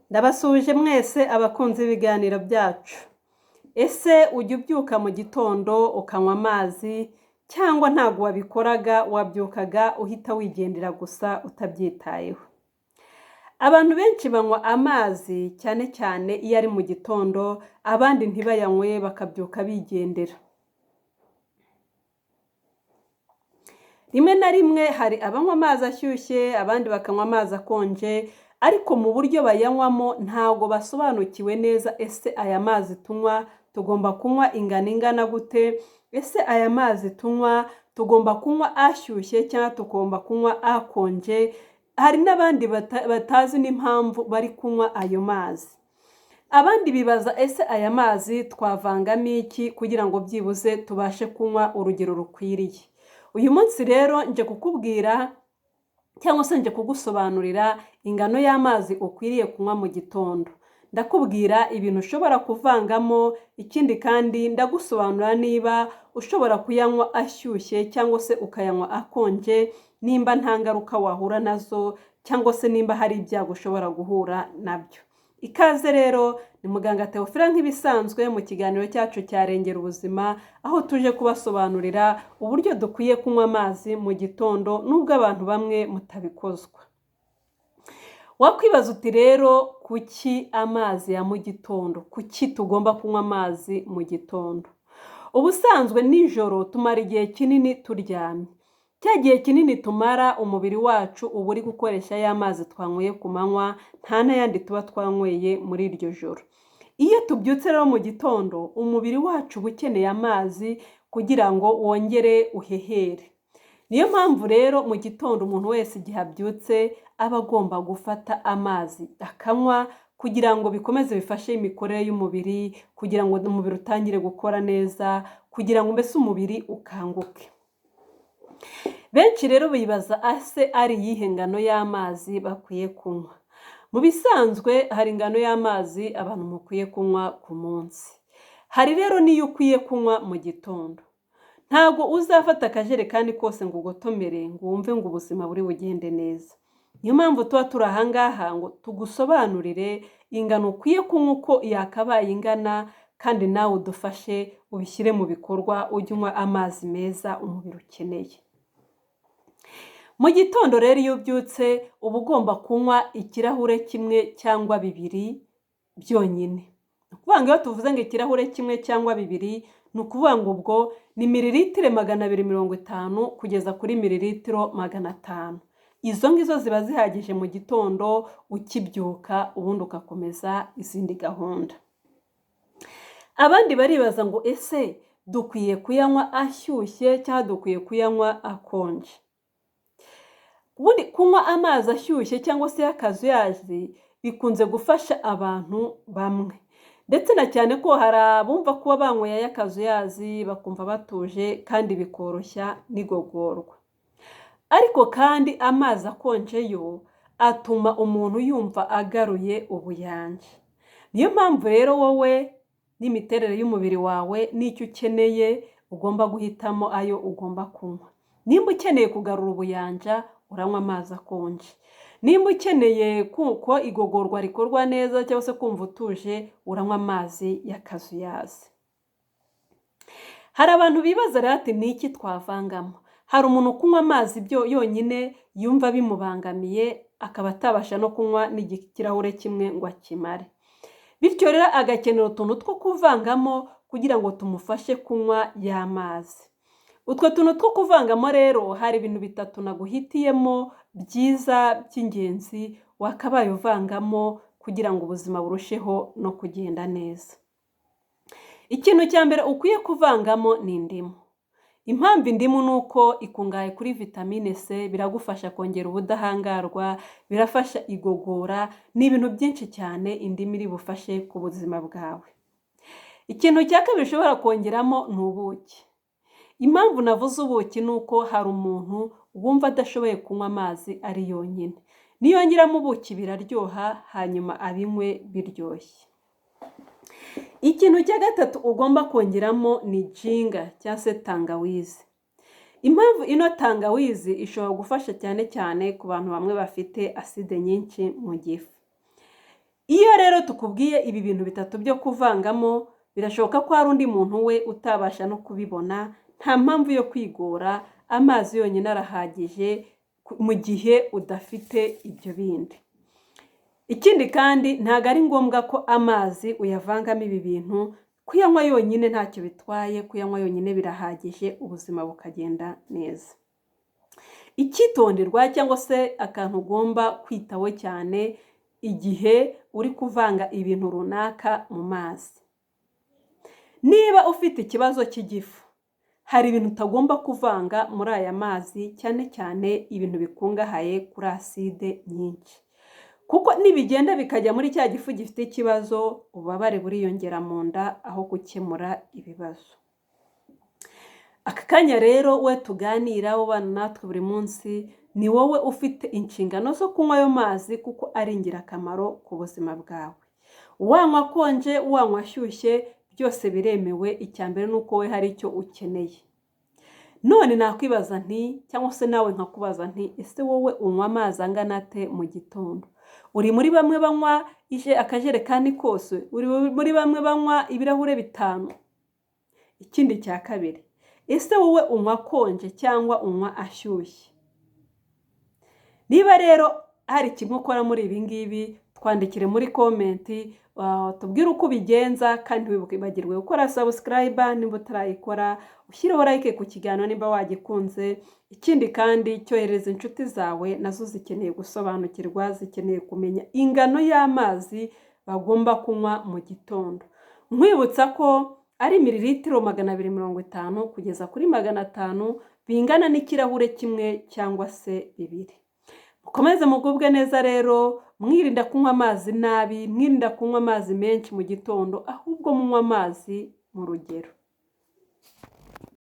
Ndabasuhuje mwese abakunzi b'ibiganiro byacu. Ese ujya ubyuka mu gitondo ukanywa amazi cyangwa ntabwo wabikoraga, wabyukaga uhita wigendera gusa utabyitayeho? Abantu benshi banywa amazi cyane cyane iyo ari mu gitondo, abandi ntibayanywe bakabyuka bigendera. Rimwe na rimwe hari abanywa amazi ashyushye, abandi bakanywa amazi akonje, ariko mu buryo bayanywamo ntabwo basobanukiwe neza. Ese aya mazi tunywa tugomba kunywa ingano ingana gute? Ese aya mazi tunywa tugomba kunywa ashyushye cyangwa tugomba kunywa akonje? Hari n'abandi batazi n'impamvu bari kunywa ayo mazi. Abandi bibaza ese aya mazi twavangamo iki kugira ngo byibuze tubashe kunywa urugero rukwiriye. Uyu munsi rero nje kukubwira cyangwa se nje kugusobanurira ingano y'amazi ukwiriye kunywa mu gitondo. Ndakubwira ibintu ushobora kuvangamo, ikindi kandi ndagusobanurira niba ushobora kuyanywa ashyushye cyangwa se ukayanywa akonje, nimba nta ngaruka wahura nazo cyangwa se nimba hari ibyago ushobora guhura nabyo. Ikaze rero, ni muganga Theophila nk'ibisanzwe mu kiganiro cyacu cya Rengera Ubuzima, aho tuje kubasobanurira uburyo dukwiye kunywa amazi mu gitondo nubwo abantu bamwe mutabikozwa. Wakwibaza uti rero kuki amazi ya mu gitondo? Kuki tugomba kunywa amazi mu gitondo? Ubusanzwe nijoro tumara igihe kinini turyamye. Cya gihe kinini tumara umubiri wacu uba uri gukoresha ya mazi twanyweye ku manywa, nta n'ayandi tuba twanyweye muri iryo joro. Iyo tubyutse rero mu gitondo, umubiri wacu uba ukeneye amazi kugira ngo wongere uhehere. Niyo mpamvu rero mu gitondo umuntu wese igihe abyutse aba agomba gufata amazi akanywa kugira ngo bikomeze bifashe imikorere y'umubiri, kugira ngo umubiri utangire gukora neza, kugira ngo mbese umubiri ukanguke. Benshi rero bibaza ese ari iyihe ngano y'amazi bakwiye kunywa? Mu bisanzwe hari ingano y'amazi abantu mukwiye kunywa ku munsi. Hari rero n'iyo ukwiye kunywa mu gitondo. Ntabwo uzafata akajerekani kose ngo ugotomere ngo wumve ngo ubuzima buri bugende neza. Niyo mpamvu tuba turi aha ngaha ngo tugusobanurire ingano ukwiye kunywa uko yakabaye ingana, kandi nawe udufashe ubishyire mu bikorwa, ujye unywa amazi meza umubiri ukeneye. Mu gitondo rero iyo ubyutse uba ugomba kunywa ikirahure kimwe cyangwa bibiri byonyine. Ni ukuvuga ngo iyo tuvuze ngo ikirahure kimwe cyangwa bibiri, ni ukuvuga ngo ubwo ni mililitiro 250 kugeza kuri mililitiro 500. Izo ngizo ziba zihagije mu gitondo ukibyuka, ubundi ugakomeza izindi gahunda. Abandi baribaza ngo ese dukwiye kuyanywa ashyushye cyangwa dukwiye kuyanywa akonje? Ubundi kunywa amazi ashyushye cyangwa se y'akazuyazi bikunze gufasha abantu bamwe, ndetse na cyane ko hari abumva kuba banyweye ay'akazuyazi bakumva batuje kandi bikoroshya n'igogorwa. Ariko kandi amazi akonje yo atuma umuntu yumva agaruye ubuyanja. Niyo mpamvu rero wowe n'imiterere y'umubiri wawe n'icyo ukeneye ugomba guhitamo ayo ugomba kunywa. Nimba ukeneye kugarura ubuyanja, uranywa amazi akonje. Nimba ukeneye ko igogorwa rikorwa neza cyangwa se kumva utuje, uranywa amazi y'akazuyazi. Hari abantu bibaza rero ati ni iki twavangamo? Hari umuntu kunywa amazi byo yonyine yumva bimubangamiye, akaba atabasha no kunywa n'ikirahure kimwe ngo akimare. Bityo rero agakenera utuntu two kuvangamo kugira ngo tumufashe kunywa ya mazi. Utwo tuntu two kuvangamo rero hari ibintu bitatu naguhitiyemo byiza by'ingenzi wakabaye uvangamo kugira ngo ubuzima burusheho no kugenda neza. Ikintu cya mbere ukwiye kuvangamo ni indimu. Impamvu indimu ni uko ikungahaye kuri vitamine C, biragufasha kongera ubudahangarwa, birafasha igogora, ni ibintu byinshi cyane indimu iri bufashe ku buzima bwawe. Ikintu cya kabiri ushobora kongeramo ni ubuki. Impamvu navuze ubuki ni uko hari umuntu wumva adashoboye kunywa amazi ari yonyine. Niyongeramo ubuki biraryoha, hanyuma abinywe biryoshye. Ikintu cya gatatu ugomba kongeramo ni jinga cyangwa se tangawizi. Impamvu ino tangawizi ishobora gufasha cyane cyane ku bantu bamwe bafite aside nyinshi mu gifu. Iyo rero tukubwiye ibi bintu bitatu byo kuvangamo, birashoboka ko hari undi muntu we utabasha no kubibona, nta mpamvu yo kwigora, amazi yonyine arahagije mu gihe udafite ibyo bindi. Ikindi kandi ntabwo ari ngombwa ko amazi uyavangamo ibi bintu, kuyanywa yonyine ntacyo bitwaye, kuyanywa yonyine birahagije, ubuzima bukagenda neza. Icyitonderwa cyangwa se akantu ugomba kwitaho cyane igihe uri kuvanga ibintu runaka mu mazi. Niba ufite ikibazo cy'igifu, hari ibintu utagomba kuvanga muri aya mazi, cyane cyane ibintu bikungahaye kuri aside nyinshi. Kuko nibigenda bikajya muri cya gifu gifite ikibazo, ububabare buriyongera mu nda aho gukemura ibibazo. Aka kanya rero we tuganira ubana natwe buri munsi, ni wowe ufite inshingano zo kunywa ayo mazi kuko ari ingirakamaro ku buzima bwawe. Wanywa akonje, wanywa ashyushye, byose biremewe. Icya mbere ni uko we hari icyo ukeneye. None nakwibaza nti, cyangwa se nawe nkakubaza nti, ese wowe unywa amazi angana ate mu gitondo? Uri muri bamwe banywa akajerekani kose? Uri muri bamwe banywa ibirahure 5? Ikindi cya kabiri, ese wowe unywa akonje cyangwa unywa ashyushye? Niba rero hari kimwe ukora muri ibi ngibi, twandikire muri komenti, tubwire uko ubigenza, kandi wibagirwe gukora subscribe nimba utarayikora, ushyireho like ku kiganiro nimba wagikunze. Ikindi kandi cyohereza inshuti zawe, nazo zikeneye gusobanukirwa, zikeneye kumenya ingano y'amazi bagomba kunywa mu gitondo. Nkwibutsa ko ari mililitiro 250 kugeza kuri 500 bingana n'ikirahure kimwe cyangwa se 2. Mukomeze mugubwe neza rero, mwirinda kunywa amazi nabi, mwirinda kunywa amazi menshi mu gitondo, ahubwo munywa amazi mu rugero.